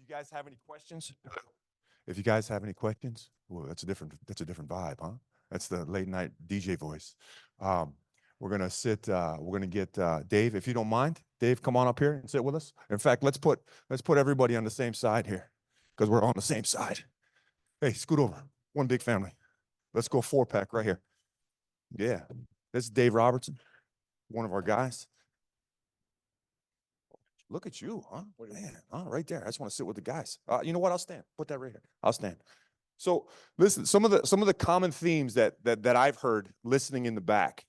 you guys have any questions, if you guys have any questions, well, that's a different vibe, huh? That's the late night DJ voice. Um, we're gonna get Dave, if you don't mind. Dave, come on up here and sit with us. In fact, let's put everybody on the same side here, because we're on the same side. Hey, scoot over. One big family. Let's go 4-pack right here. Yeah. This is Dave Robertson, one of our guys. Look at you, huh? Man, right there. I just want to sit with the guys. You know what? I'll stand. Put that right here. I'll stand. So listen, some of the common themes that I've heard listening in the back.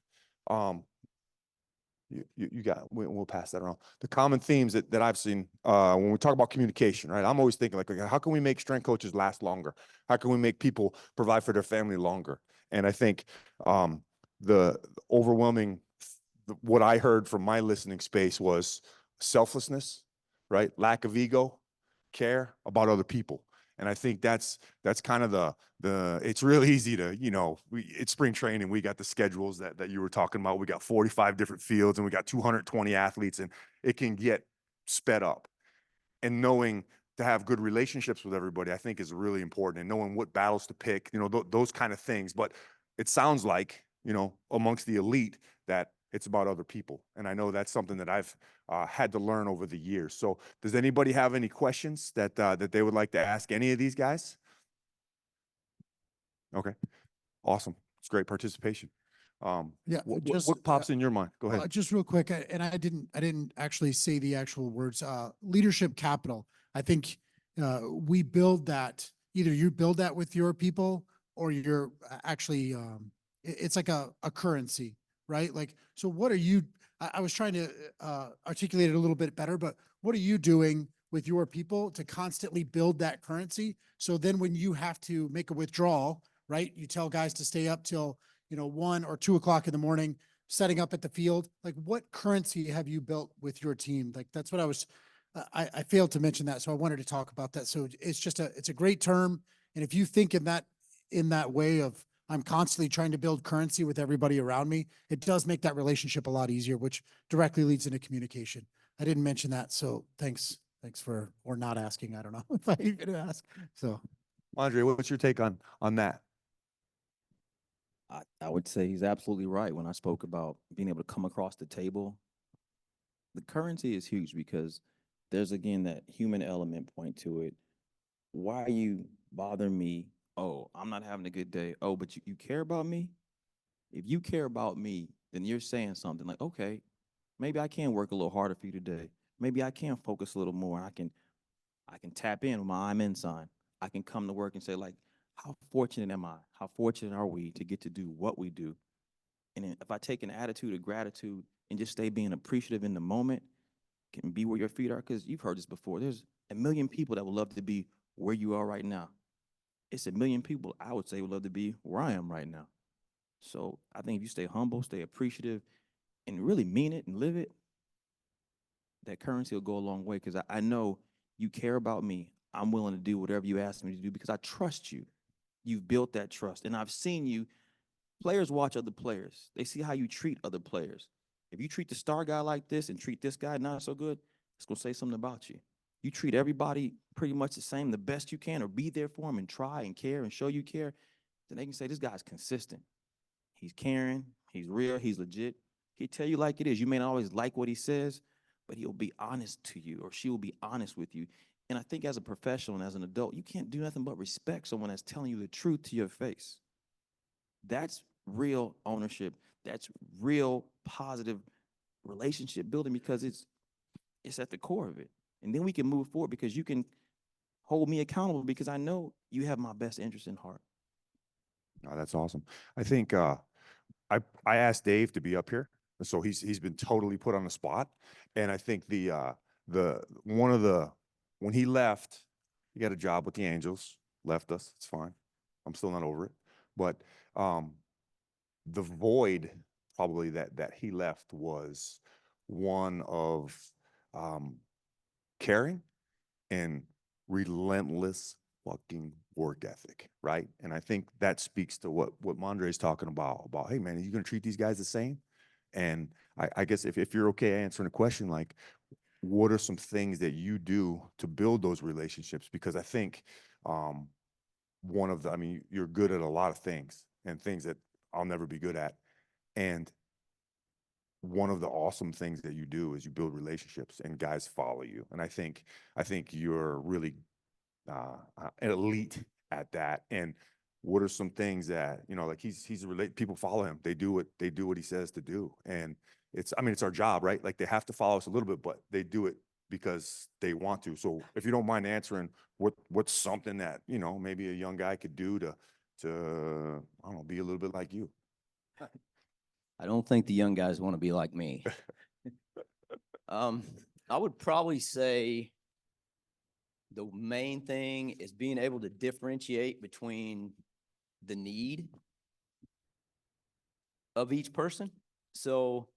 You got. We'll pass that around. The common themes that I've seen when we talk about communication, right? I'm always thinking like, okay, how can we make strength coaches last longer? How can we make people provide for their family longer? And I think the overwhelming, what I heard from my listening space was selflessness, right? Lack of ego, care about other people. And I think that's kind of it's real easy to, it's spring training. We got the schedules that you were talking about. We got 45 different fields and we got 220 athletes, and it can get sped up. And knowing to have good relationships with everybody, I think is really important, and knowing what battles to pick, those kind of things. But it sounds like, amongst the elite, that it's about other people. And I know that's something that I've had to learn over the years. So does anybody have any questions that they would like to ask any of these guys? Okay, awesome. It's great participation. Yeah, what pops in your mind? Go ahead. Just real quick, and I didn't actually say the actual words. Leadership capital. I think we build that. Either you build that with your people, or you're actually it's like a currency, right? Like, so what are you? I was trying to articulate it a little bit better, but what are you doing with your people to constantly build that currency? So then when you have to make a withdrawal, right? You tell guys to stay up till 1 or 2 o'clock in the morning, setting up at the field. Like, what currency have you built with your team? Like, that's what I was, I failed to mention that. So I wanted to talk about that. So it's just it's a great term. And if you think in that way of, I'm constantly trying to build currency with everybody around me, it does make that relationship a lot easier, which directly leads into communication. I didn't mention that. So thanks for, or not asking. I don't know if I even ask. So Andre, what's your take on that? I would say he's absolutely right when I spoke about being able to come across the table. The currency is huge because there's, again, that human element point to it. Why are you bothering me? Oh, I'm not having a good day. Oh, but you care about me? If you care about me, then you're saying something like, okay, maybe I can work a little harder for you today. Maybe I can focus a little more. I can tap in with my I'm in sign. I can come to work and say, like, how fortunate am I? How fortunate are we to get to do what we do? And if I take an attitude of gratitude and just stay being appreciative in the moment, can be where your feet are, because you've heard this before. There's a million people that would love to be where you are right now. It's a million people I would say would love to be where I am right now. So I think if you stay humble, stay appreciative, and really mean it and live it, that currency will go a long way, because I know you care about me. I'm willing to do whatever you ask me to do because I trust you. You've built that trust. And I've seen you. Players watch other players. They see how you treat other players. If you treat the star guy like this and treat this guy not so good, it's going to say something about you. You treat everybody pretty much the same, the best you can, or be there for them and try and care and show you care, then they can say this guy's consistent. He's caring. He's real. He's legit. He'll tell you like it is. You may not always like what he says, but he'll be honest to you, or she will be honest with you. And I think as a professional and as an adult, you can't do nothing but respect someone that's telling you the truth to your face. That's real ownership. That's real positive relationship building, because it's at the core of it. And then we can move forward because you can hold me accountable because I know you have my best interest in heart. Oh, that's awesome. I think I asked Dave to be up here, so he's been totally put on the spot. And I think when he left, he got a job with the Angels, left us. It's fine. I'm still not over it. But the void probably that he left was one of caring and relentless fucking work ethic, right? And I think that speaks to what Mondre is talking about, hey man, are you gonna treat these guys the same? And I guess if you're okay answering a question, like, what are some things that you do to build those relationships? Because I think I mean, you're good at a lot of things and things that I'll never be good at. And one of the awesome things that you do is you build relationships and guys follow you. And I think you're really elite at that. And what are some things that, you know, like people follow him. They do what he says to do. And I mean, it's our job, right? Like they have to follow us a little bit, but they do it because they want to. So if you don't mind answering, what's something that, you know, maybe a young guy could do to I don't know, be a little bit like you? I don't think the young guys want to be like me. I would probably say the main thing is being able to differentiate between the need of each person. So,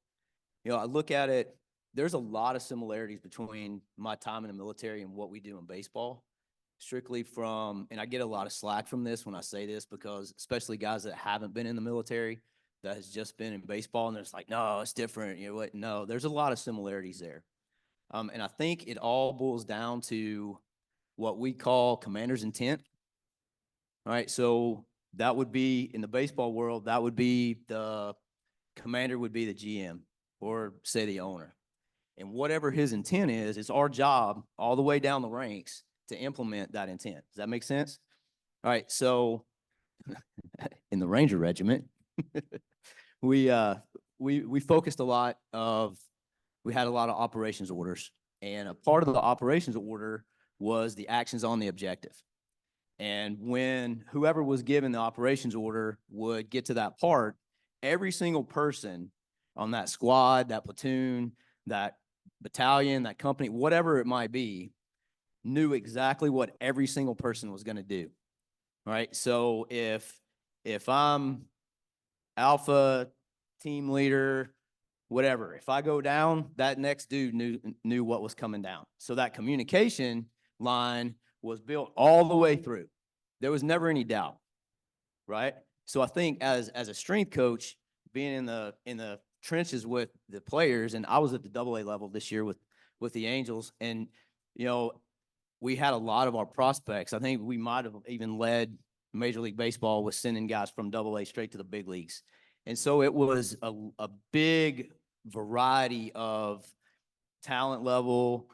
you know, I look at it, there's a lot of similarities between my time in the military and what we do in baseball. Strictly from, and I get a lot of slack from this when I say this, because especially guys that haven't been in the military, that has just been in baseball, and it's like, no, it's different. You know what? No, there's a lot of similarities there. And I think it all boils down to what we call commander's intent. All right. So that would be in the baseball world, that would be the commander would be the GM or say the owner. And whatever his intent is, it's our job all the way down the ranks to implement that intent. Does that make sense? All right. So in the Ranger Regiment, we focused a lot of, we had a lot of operations orders, and a part of the operations order was the actions on the objective. And when whoever was given the operations order would get to that part, every single person on that squad, that platoon, that battalion, that company, whatever it might be, knew exactly what every single person was going to do. All right. So if I'm alpha team leader, whatever, if I go down, that next dude knew what was coming down. So that communication line was built all the way through. There was never any doubt, right? So I think as a strength coach, being in the trenches with the players, and I was at the AA level this year with the Angels, and you know, we had a lot of our prospects. I think we might have even led Major League Baseball with sending guys from AA straight to the big leagues. And so it was a big variety of talent level,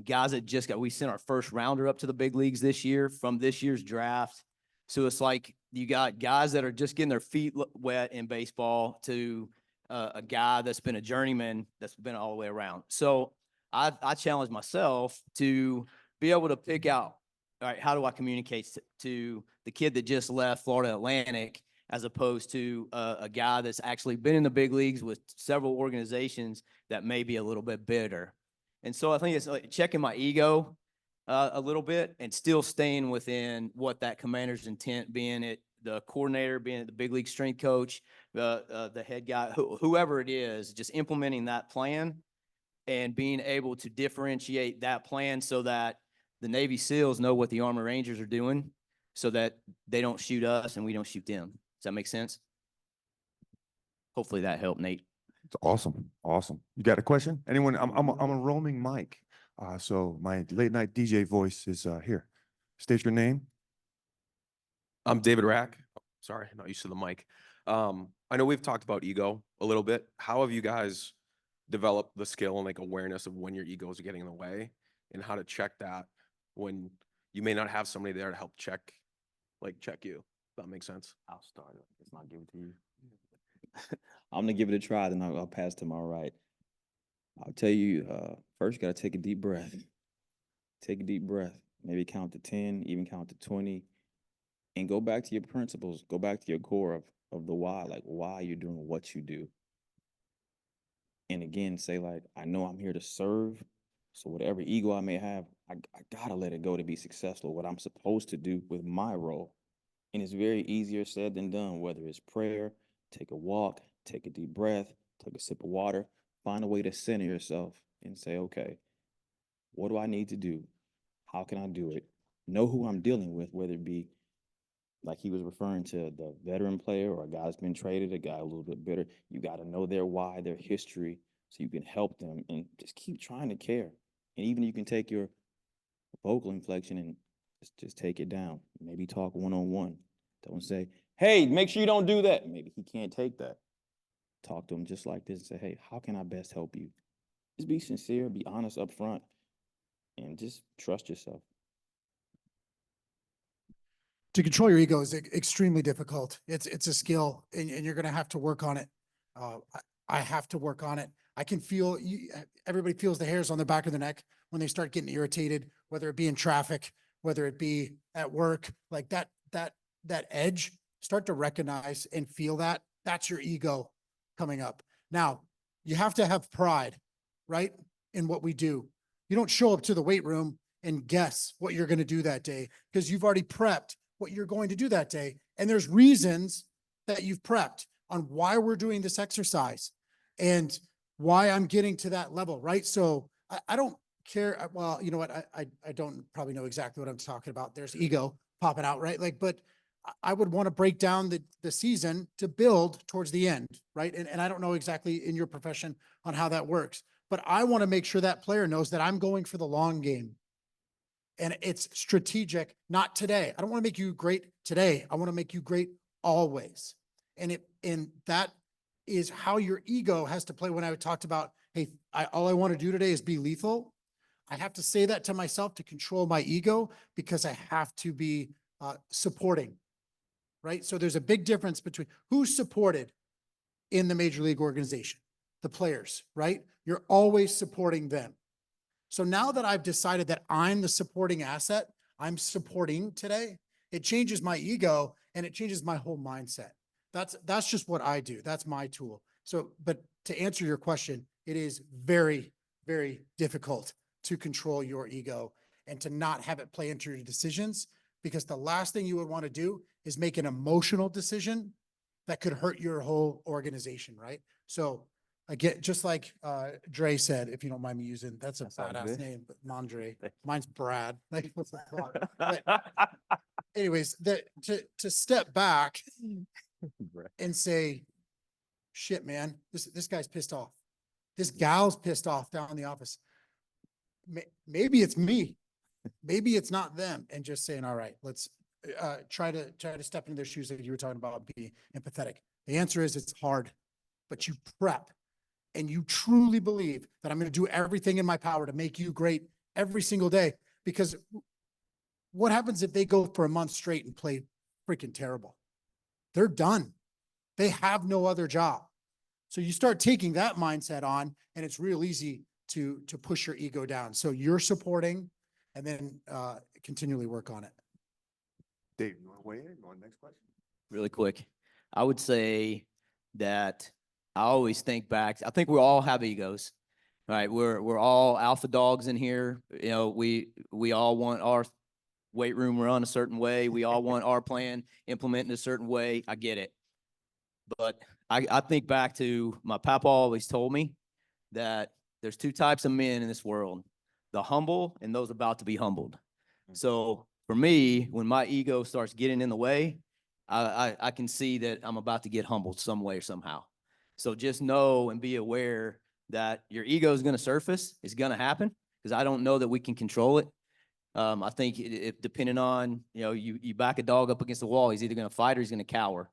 guys that we sent our first rounder up to the big leagues this year from this year's draft. So it's like you got guys that are just getting their feet wet in baseball to a guy that's been a journeyman that's been all the way around. So I challenged myself to be able to pick out, all right, how do I communicate to the kid that just left Florida Atlantic as opposed to a guy that's actually been in the big leagues with several organizations that may be a little bit bitter. And so I think it's like checking my ego a little bit and still staying within what that commander's intent, being it the coordinator, being it the big league strength coach, the head guy, whoever it is, just implementing that plan and being able to differentiate that plan so that the Navy SEALs know what the Army Rangers are doing so that they don't shoot us and we don't shoot them. Does that make sense? Hopefully that helped, Nate. It's awesome. Awesome. You got a question? Anyone? I'm a roaming mic. So my late night DJ voice is here. State your name. I'm David Rack. Sorry, not used to the mic. I know we've talked about ego a little bit. How have you guys developed the skill and like awareness of when your ego is getting in the way and how to check that when you may not have somebody there to help check you? If that makes sense. I'll start it. It's not give it to you. I'm gonna give it a try, then I'll pass to my right. I'll tell you, first you gotta take a deep breath. Take a deep breath. Maybe count to 10, even count to 20. And go back to your principles. Go back to your core of the why, like why you're doing what you do. And again, say like, I know I'm here to serve. So whatever ego I may have, I gotta let it go to be successful, what I'm supposed to do with my role. And it's very easier said than done, whether it's prayer, take a walk, take a deep breath, take a sip of water, find a way to center yourself and say, okay, what do I need to do? How can I do it? Know who I'm dealing with, whether it be like he was referring to the veteran player or a guy that's been traded, a guy a little bit bitter. You got to know their why, their history, so you can help them and just keep trying to care. And even you can take your vocal inflection and just take it down. Maybe talk one-on-one. Don't say, hey, make sure you don't do that. Maybe he can't take that. Talk to him just like this and say, hey, how can I best help you? Just be sincere, be honest up front, and just trust yourself. To control your ego is extremely difficult. It's a skill, and you're going to have to work on it. I have to work on it. I can feel everybody feels the hairs on the back of their neck when they start getting irritated, whether it be in traffic, whether it be at work, like that edge. Start to recognize and feel that. That's your ego coming up. Now, you have to have pride, right, in what we do. You don't show up to the weight room and guess what you're going to do that day because you've already prepped what you're going to do that day. And there's reasons that you've prepped on why we're doing this exercise and why I'm getting to that level, right? So I don't care. Well, you know what? I don't probably know exactly what I'm talking about. There's ego popping out, right? Like, but I would want to break down the season to build towards the end, right? And I don't know exactly in your profession on how that works, but I want to make sure that player knows that I'm going for the long game. And it's strategic, not today. I don't want to make you great today. I want to make you great always. And that is how your ego has to play. When I talked about, hey, all I want to do today is be lethal. I have to say that to myself to control my ego because I have to be supporting, right? So there's a big difference between who's supported in the major league organization, the players, right? You're always supporting them. So now that I've decided that I'm the supporting asset, I'm supporting today, it changes my ego and it changes my whole mindset. That's just what I do. That's my tool. So, but to answer your question, it is very, very difficult to control your ego and to not have it play into your decisions, because the last thing you would want to do is make an emotional decision that could hurt your whole organization, right? So again, just like Dre said, if you don't mind me using, that's a badass good. name, but Mondre. Mine's Brad. Like, what's the thought? But anyways, to step back and say, shit, man, this guy's pissed off. This gal's pissed off down in the office. Maybe it's me. Maybe it's not them. And just saying, all right, let's try to step into their shoes that you were talking about, be empathetic. The answer is it's hard, but you prep and you truly believe that I'm going to do everything in my power to make you great every single day. Because what happens if they go for a month straight and play freaking terrible? They're done. They have no other job. So you start taking that mindset on, and it's real easy to push your ego down. So you're supporting, and then continually work on it. Dave, you want to weigh in? Go on, next question. Really quick. I would say that I always think back. I think we all have egos, right? We're all alpha dogs in here. You know, we all want our weight room run a certain way. We all want our plan implemented a certain way. I get it. But I think back to my papa always told me that there's two types of men in this world, the humble and those about to be humbled. So for me, when my ego starts getting in the way, I can see that I'm about to get humbled some way or somehow. So just know and be aware that your ego is going to surface. It's going to happen because I don't know that we can control it. I think if depending on, you back a dog up against the wall, he's either going to fight or he's going to cower.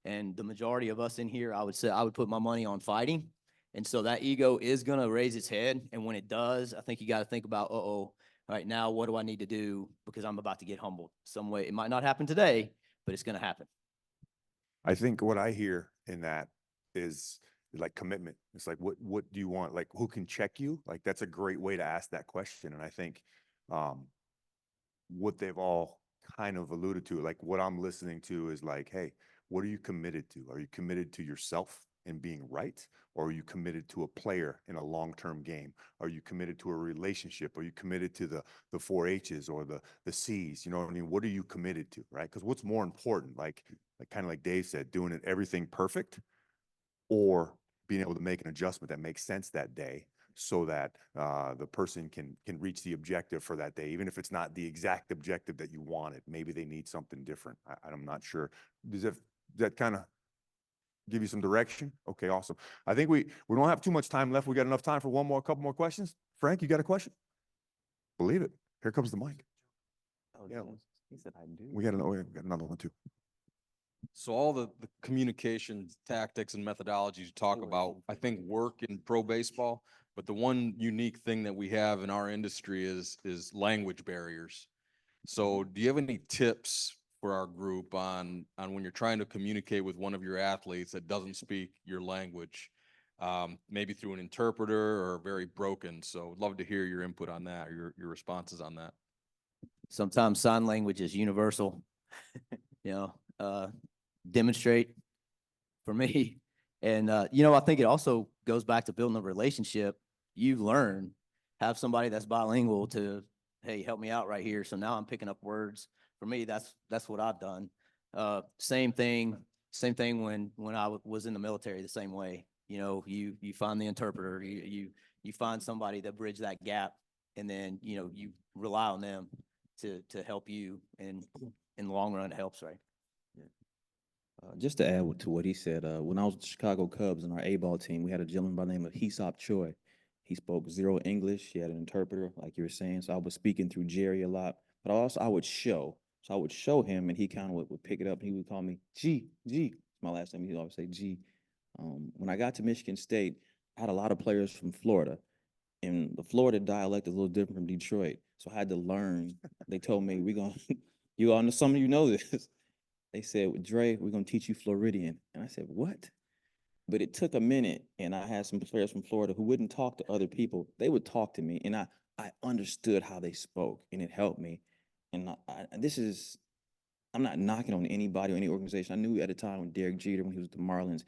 And the majority of us in here, I would say I would put my money on fighting. And so that ego is going to raise its head. And when it does, I think you got to think about, all right, now what do I need to do? Because I'm about to get humbled some way. It might not happen today, but it's going to happen. I think what I hear in that is like commitment. It's like, what do you want? Like, who can check you? Like, that's a great way to ask that question. And I think what they've all kind of alluded to, like what I'm listening to is like, hey, what are you committed to? Are you committed to yourself and being right? Or are you committed to a player in a long-term game? Are you committed to a relationship? Are you committed to the 4-H's or the C's? You know what I mean? What are you committed to, right? Because what's more important, like kind of like Dave said, doing it everything perfect, or being able to make an adjustment that makes sense that day so that the person can reach the objective for that day, even if it's not the exact objective that you wanted. Maybe they need something different. I'm not sure. Does that kind of give you some direction? Okay, awesome. I think we don't have too much time left. We got enough time for couple more questions. Frank, you got a question? Believe it. Here comes the mic. Oh, Yeah. he said I do. We got another one too. So all the communication tactics and methodologies you talk about, I think work in pro baseball, but the one unique thing that we have in our industry is language barriers. So do you have any tips for our group on when you're trying to communicate with one of your athletes that doesn't speak your language? Maybe through an interpreter or very broken. So I'd love to hear your input on that, or your responses on that. Sometimes sign language is universal. Demonstrate for me. And, I think it also goes back to building a relationship. You learn, have somebody that's bilingual to, hey, help me out right here. So now I'm picking up words. For me, that's what I've done. Same thing when I was in the military, the same way. You find the interpreter, you find somebody that bridge that gap, and then, you rely on them to help you, and in the long run, it helps, right? Just to add to what he said, when I was with the Chicago Cubs in our A-ball team, we had a gentleman by the name of Hesop Choi. He spoke zero English. He had an interpreter, like you were saying. So I was speaking through Jerry a lot, but also I would show. So I would show him, and he kind of would pick it up. And he would call me G. It's my last name. He'd always say G. When I got to Michigan State, I had a lot of players from Florida, and the Florida dialect is a little different from Detroit. So I had to learn. They told me, you all know, some of you know this. They said, Dre, we're going to teach you Floridian. And I said, what? But it took a minute, and I had some players from Florida who wouldn't talk to other people. They would talk to me, and I understood how they spoke, and it helped me. And I'm not knocking on anybody or any organization. I knew at the time when Derek Jeter, when he was with the Marlins,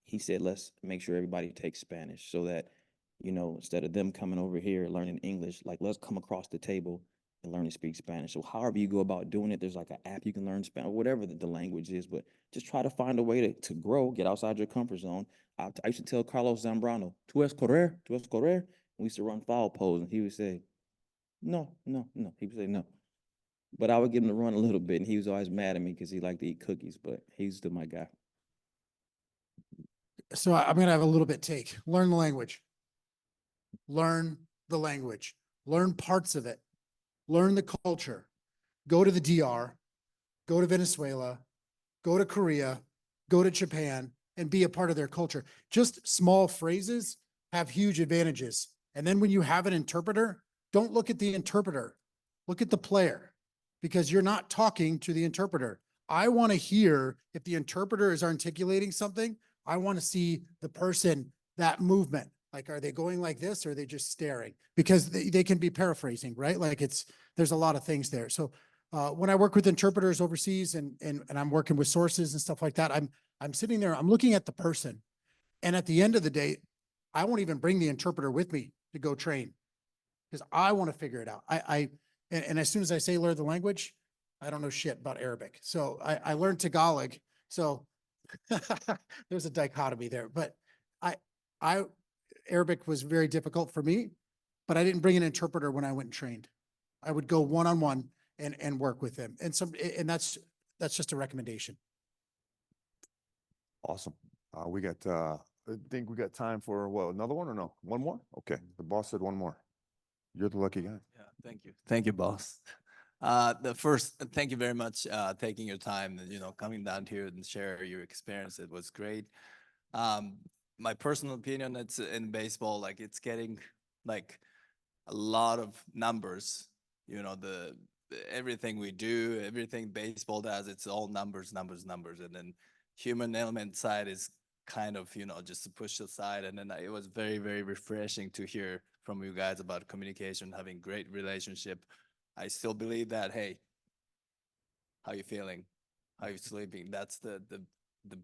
he said, let's make sure everybody takes Spanish so that, instead of them coming over here learning English, like let's come across the table and learn to speak Spanish. So however you go about doing it, there's like an app you can learn Spanish, or whatever the language is, but just try to find a way to grow, get outside your comfort zone. I used to tell Carlos Zambrano, tú es correr. We used to run foul poles, and he would say, no. He would say no. But I would get him to run a little bit, and he was always mad at me because he liked to eat cookies, but he's still my guy. So I'm going to have a little bit take. Learn the language. Learn the language. Learn parts of it. Learn the culture. Go to the DR. Go to Venezuela. Go to Korea. Go to Japan and be a part of their culture. Just small phrases have huge advantages. And then when you have an interpreter, don't look at the interpreter. Look at the player, because you're not talking to the interpreter. I want to hear if the interpreter is articulating something. I want to see the person, that movement. Like, are they going like this, or are they just staring? Because they can be paraphrasing, right? Like there's a lot of things there. So when I work with interpreters overseas and I'm working with sources and stuff like that, I'm sitting there, I'm looking at the person. And at the end of the day, I won't even bring the interpreter with me to go train, because I want to figure it out. And as soon as I say learn the language, I don't know shit about Arabic. So I learned Tagalog. So there's a dichotomy there. But Arabic was very difficult for me, but I didn't bring an interpreter when I went and trained. I would go one-on-one and work with them. And that's just a recommendation. Awesome. I think we got time for another one or no? One more? Okay. The boss said one more. You're the lucky guy. Yeah, thank you. Thank you, boss. Thank you very much, taking your time, coming down here and share your experience. It was great. My personal opinion, it's in baseball, like it's getting like a lot of numbers, everything we do, everything baseball does, it's all numbers. And then human element side is kind of, just to push aside. And then it was very, very refreshing to hear from you guys about communication, having great relationship. I still believe that, hey, how you feeling? How you sleeping? That's the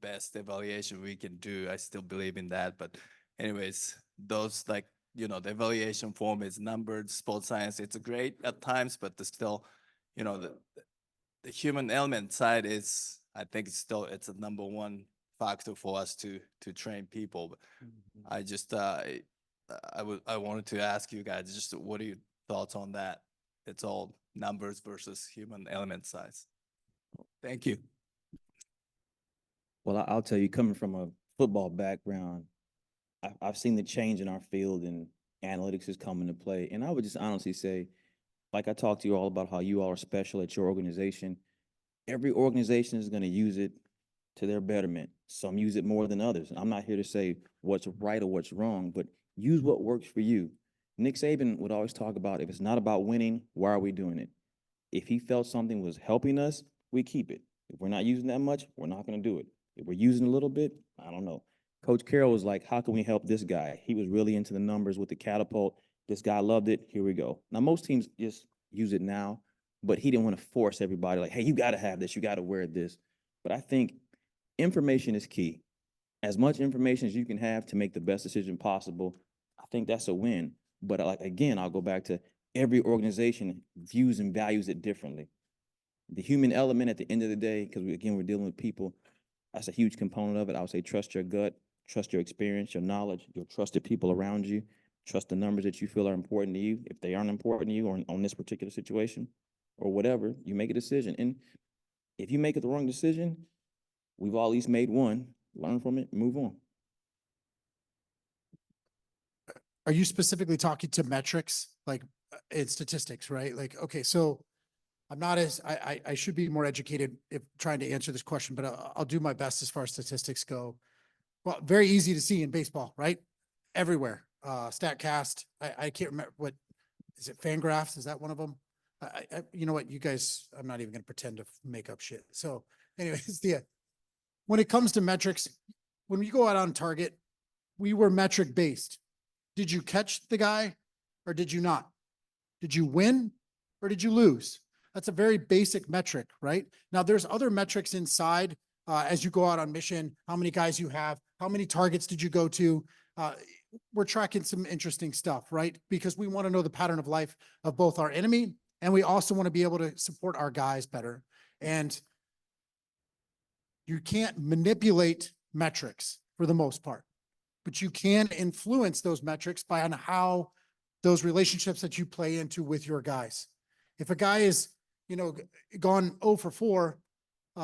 best evaluation we can do. I still believe in that. But anyways, those the evaluation form is numbered, sports science. It's great at times, but still, the human element side is, I think it's a number one factor for us to train people. But I just, I wanted to ask you guys, just what are your thoughts on that? It's all numbers versus human element size. Thank you. Well, I'll tell you, coming from a football background, I've seen the change in our field, and analytics is coming to play. And I would just honestly say, like I talked to you all about how you all are special at your organization. Every organization is going to use it to their betterment. Some use it more than others. I'm not here to say what's right or what's wrong, but use what works for you. Nick Saban would always talk about, if it's not about winning, why are we doing it? If he felt something was helping us, we keep it. If we're not using that much, we're not going to do it. If we're using a little bit, I don't know. Coach Carroll was like, how can we help this guy? He was really into the numbers with the catapult. This guy loved it. Here we go. Now, most teams just use it now, but he didn't want to force everybody like, hey, you got to have this. You got to wear this. But I think information is key. As much information as you can have to make the best decision possible, I think that's a win. But like, again, I'll go back to every organization views and values it differently. The human element at the end of the day, because again, we're dealing with people, that's a huge component of it. I would say trust your gut, trust your experience, your knowledge, your trusted people around you, trust the numbers that you feel are important to you. If they aren't important to you or on this particular situation or whatever, you make a decision. And if you make it the wrong decision, we've all at least made one, learn from it, move on. Are you specifically talking to metrics, like in statistics, right? Like, okay, so I'm not as, I should be more educated if trying to answer this question, but I'll do my best as far as statistics go. Well, very easy to see in baseball, right? Everywhere. StatCast, I can't remember what, is it Fangraphs? Is that one of them? You know what, you guys, I'm not even going to pretend to make up shit. So anyways, when it comes to metrics, when we go out on target, we were metric based. Did you catch the guy or did you not? Did you win or did you lose? That's a very basic metric, right? Now there's other metrics inside as you go out on mission, how many guys you have, how many targets did you go to? We're tracking some interesting stuff, right? Because we want to know the pattern of life of both our enemy and we also want to be able to support our guys better. And you can't manipulate metrics for the most part, but you can influence those metrics by on how those relationships that you play into with your guys. If a guy is, gone 0 for 4,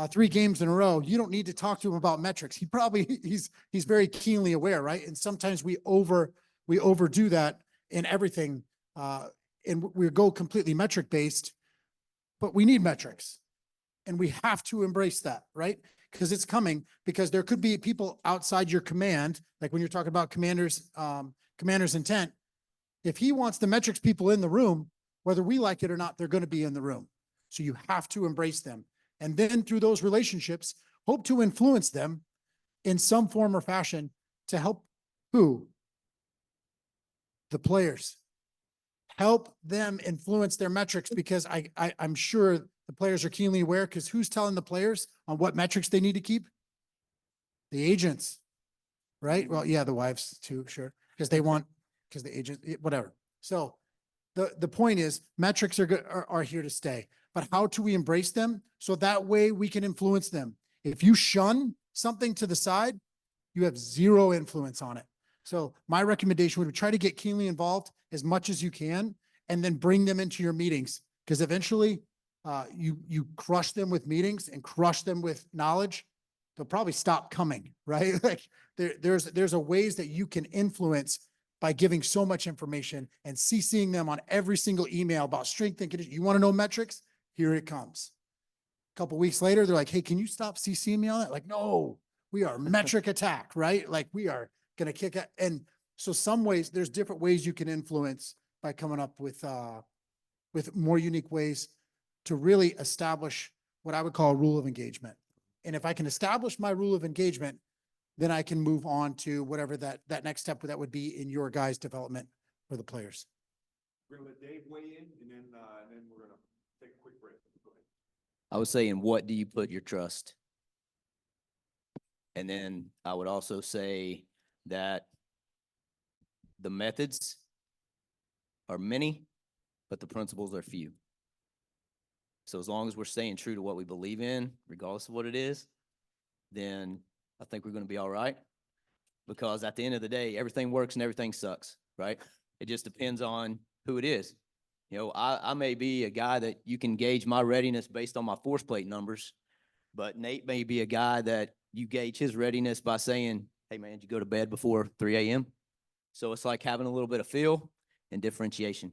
3 games in a row, you don't need to talk to him about metrics. He's very keenly aware, right? And sometimes we overdo that in everything. And we go completely metric based, but we need metrics and we have to embrace that, right? Because it's coming, because there could be people outside your command, like when you're talking about commander's intent. If he wants the metrics people in the room, whether we like it or not, they're going to be in the room. So you have to embrace them. And then through those relationships, hope to influence them in some form or fashion to help who? The players. Help them influence their metrics, because I'm sure the players are keenly aware, because who's telling the players on what metrics they need to keep? The agents, right? Well, yeah, the wives too, sure. Because the agent, whatever. So the point is metrics are here to stay, but how do we embrace them? So that way we can influence them. If you shun something to the side, you have zero influence on it. So my recommendation would be try to get keenly involved as much as you can, and then bring them into your meetings. Because eventually you crush them with meetings and crush them with knowledge, they'll probably stop coming, right? Like there's a ways that you can influence by giving so much information and CCing them on every single email about strength and condition. You want to know metrics? Here it comes. A couple weeks later, they're like, hey, can you stop CCing me on that? Like, no, we are metric attack, right? Like we are going to kick it. And so some ways, there's different ways you can influence by coming up with more unique ways to really establish what I would call a rule of engagement. And if I can establish my rule of engagement, then I can move on to whatever that next step that would be in your guys' development for the players. We're gonna let Dave weigh in, and then we're gonna take a quick break. Go ahead. I was saying, what do you put your trust? And then I would also say that the methods are many, but the principles are few. So as long as we're staying true to what we believe in, regardless of what it is, then I think we're going to be all right. Because at the end of the day, everything works and everything sucks, right? It just depends on who it is. I may be a guy that you can gauge my readiness based on my force plate numbers, but Nate may be a guy that you gauge his readiness by saying, hey man, did you go to bed before 3 a.m.? So it's like having a little bit of feel and differentiation.